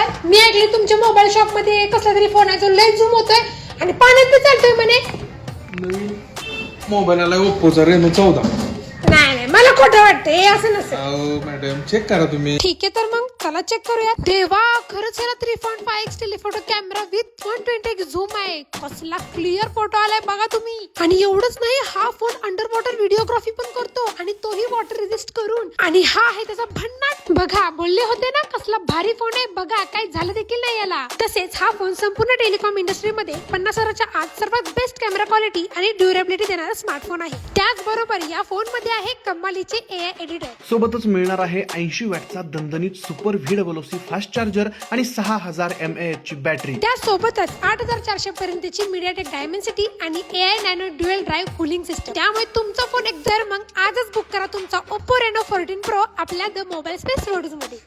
नमस्कार. मी ऐकले तुमच्या मोबाईल शॉप मध्ये कसला तरी फोन आहे जो लय झूम होतोय आणि पाण्यात बी चालतोय म्हणे. नवीन मोबाईल आला ओप्पोचा Reno 14. नाही मला खोटं वाटतंय, असं नसेल. मॅडम चेक करा तुम्ही. ठीक आहे तर मग चला चेक करूया. देवा, खरंच याला 3.5x telephoto camera with 120x zoom आहे. कसला क्लिअर फोटो आलाय बघा तुम्ही. आणि एवढंच नाही, हा फोन अंडर वॉटर व्हिडिओग्राफी पण करतो आणि तोही वॉटर रेजिस्ट करून. आणि हा आहे त्याचा भन्नाट. बघा, बोलले होते ना कसला भारी फोन आहे. बघा काही झालं देखील नाही याला. तसेच हा फोन संपूर्ण टेलिकॉम इंडस्ट्रीमध्ये 50,000च्या आत सर्वात बेस्ट कॅमेरा क्वालिटी आणि ड्युरेबिलिटी देणारा स्मार्टफोन आहे. त्याचबरोबर या फोन मध्ये आहे कमालीचे AI एडिटर. सोबतच मिळणार आहे 80 वॅटचा दणदणीत सुपर VWC फास्ट चार्जर आणि 6000 mAh ची बॅटरी. त्यासोबतच 8400 पर्यंतची MediaTek Dimensity आणि AI nano dual drive cooling system. त्यामुळे तुमचा फोन एक तर मग आजच बुक करा तुमचा Oppo Reno 14 Pro आपल्या द मोबाईल स्पेस रोड्स मध्ये.